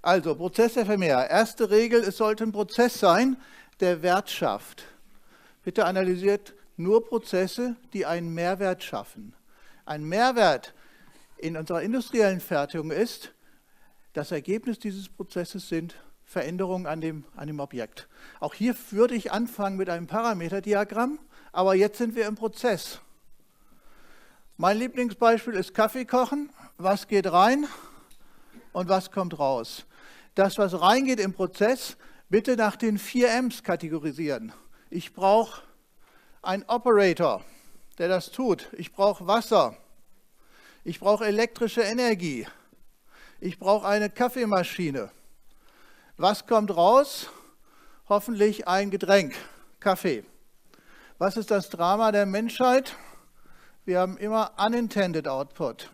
Also Prozess-FMEA. Erste Regel, es sollte ein Prozess sein, der Wert schafft. Bitte analysiert nur Prozesse, die einen Mehrwert schaffen. Ein Mehrwert in unserer industriellen Fertigung ist, das Ergebnis dieses Prozesses sind Veränderungen an dem Objekt. Auch hier würde ich anfangen mit einem Parameterdiagramm, aber jetzt sind wir im Prozess. Mein Lieblingsbeispiel ist Kaffee kochen. Was geht rein und was kommt raus? Das, was reingeht im Prozess, bitte nach den 4 M's kategorisieren. Ich brauche einen Operator, der das tut. Ich brauche Wasser. Ich brauche elektrische Energie. Ich brauche eine Kaffeemaschine. Was kommt raus? Hoffentlich ein Getränk, Kaffee. Was ist das Drama der Menschheit? Wir haben immer unintended output.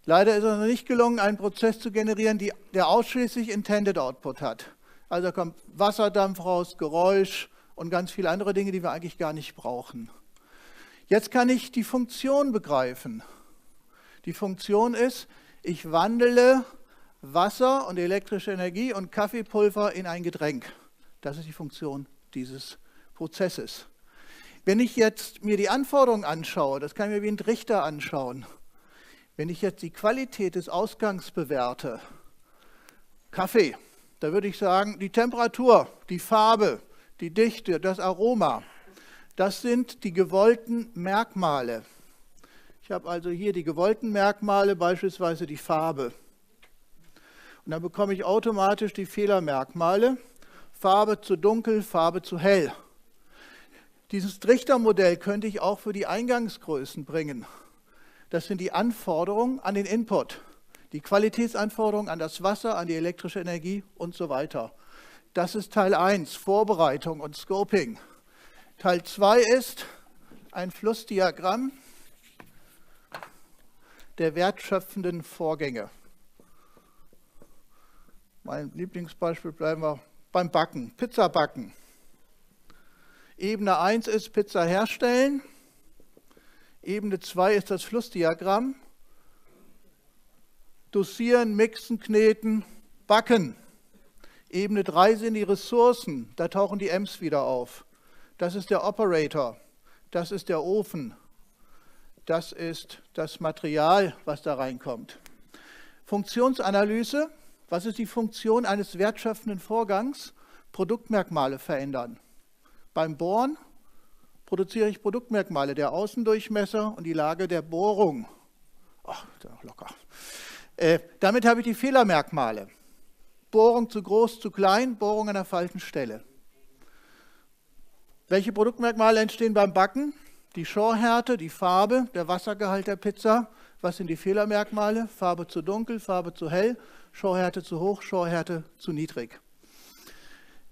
Leider ist es noch nicht gelungen, einen Prozess zu generieren, der ausschließlich intended output hat. Also da kommt Wasserdampf raus, Geräusch und ganz viele andere Dinge, die wir eigentlich gar nicht brauchen. Jetzt kann ich die Funktion begreifen. Die Funktion ist, ich wandle Wasser und elektrische Energie und Kaffeepulver in ein Getränk. Das ist die Funktion dieses Prozesses. Wenn ich jetzt mir die Anforderungen anschaue, das kann ich mir wie ein Trichter anschauen. Wenn ich jetzt die Qualität des Ausgangs bewerte, Kaffee, da würde ich sagen, die Temperatur, die Farbe, die Dichte, das Aroma, das sind die gewollten Merkmale. Ich habe also hier die gewollten Merkmale, beispielsweise die Farbe. Und dann bekomme ich automatisch die Fehlermerkmale, Farbe zu dunkel, Farbe zu hell. Dieses Trichtermodell könnte ich auch für die Eingangsgrößen bringen. Das sind die Anforderungen an den Input, die Qualitätsanforderungen an das Wasser, an die elektrische Energie und so weiter. Das ist Teil 1, Vorbereitung und Scoping. Teil 2 ist ein Flussdiagramm der wertschöpfenden Vorgänge. Mein Lieblingsbeispiel bleiben wir beim Backen, Pizza backen. Ebene 1 ist Pizza herstellen. Ebene 2 ist das Flussdiagramm. Dosieren, mixen, kneten, backen. Ebene 3 sind die Ressourcen, da tauchen die M's wieder auf. Das ist der Operator, das ist der Ofen, das ist das Material, was da reinkommt. Funktionsanalyse, was ist die Funktion eines wertschöpfenden Vorgangs? Produktmerkmale verändern. Beim Bohren produziere ich Produktmerkmale, der Außendurchmesser und die Lage der Bohrung. Ach, locker. Damit habe ich die Fehlermerkmale. Bohrung zu groß, zu klein, Bohrung an der falschen Stelle. Welche Produktmerkmale entstehen beim Backen? Die Schorhärte, die Farbe, der Wassergehalt der Pizza. Was sind die Fehlermerkmale? Farbe zu dunkel, Farbe zu hell, Schorhärte zu hoch, Schorhärte zu niedrig.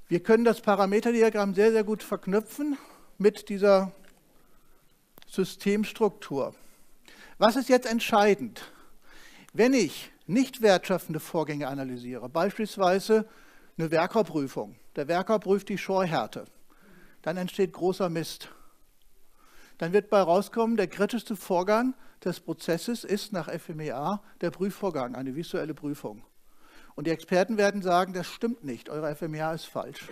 Wir können das Parameterdiagramm sehr, sehr gut verknüpfen mit dieser Systemstruktur. Was ist jetzt entscheidend? Wenn ich nicht wertschöpfende Vorgänge analysiere, beispielsweise eine Werkerprüfung, der Werker prüft die Schorhärte, dann entsteht großer Mist. Dann wird bei rauskommen, der kritischste Vorgang des Prozesses ist nach FMEA der Prüfvorgang, eine visuelle Prüfung. Und die Experten werden sagen, das stimmt nicht, eure FMEA ist falsch.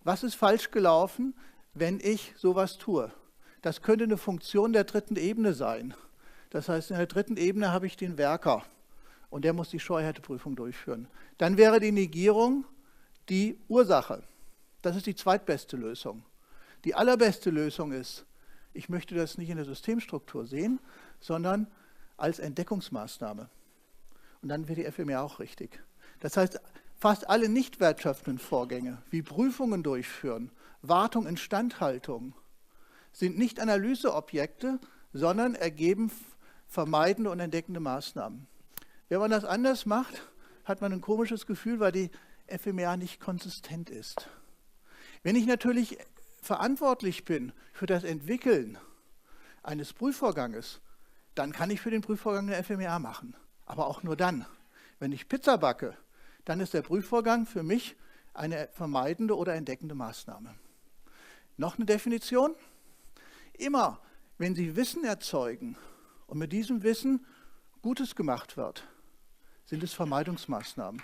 Was ist falsch gelaufen, wenn ich sowas tue? Das könnte eine Funktion der 3. Ebene sein. Das heißt, in der 3. Ebene habe ich den Werker und der muss die Schorhärteprüfung durchführen. Dann wäre die Negierung die Ursache. Das ist die zweitbeste Lösung. Die allerbeste Lösung ist, ich möchte das nicht in der Systemstruktur sehen, sondern als Entdeckungsmaßnahme. Und dann wird die FMEA auch richtig. Das heißt, fast alle nicht wertschöpfenden Vorgänge, wie Prüfungen durchführen, Wartung, Instandhaltung, sind nicht Analyseobjekte, sondern ergeben vermeidende und entdeckende Maßnahmen. Wenn man das anders macht, hat man ein komisches Gefühl, weil die FMEA nicht konsistent ist. Wenn ich natürlich verantwortlich bin für das Entwickeln eines Prüfvorganges, dann kann ich für den Prüfvorgang eine FMEA machen. Aber auch nur dann. Wenn ich Pizza backe, dann ist der Prüfvorgang für mich eine vermeidende oder entdeckende Maßnahme. Noch eine Definition? Immer, wenn Sie Wissen erzeugen und mit diesem Wissen Gutes gemacht wird, sind es Vermeidungsmaßnahmen.